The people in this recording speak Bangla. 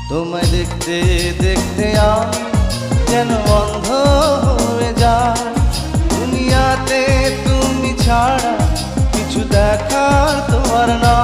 তোমায় দেখতে দেখতে আমি যেন অন্ধ হয়ে যাই। দুনিয়াতে তুমি ছাড়া কিছু দেখার তোমার না।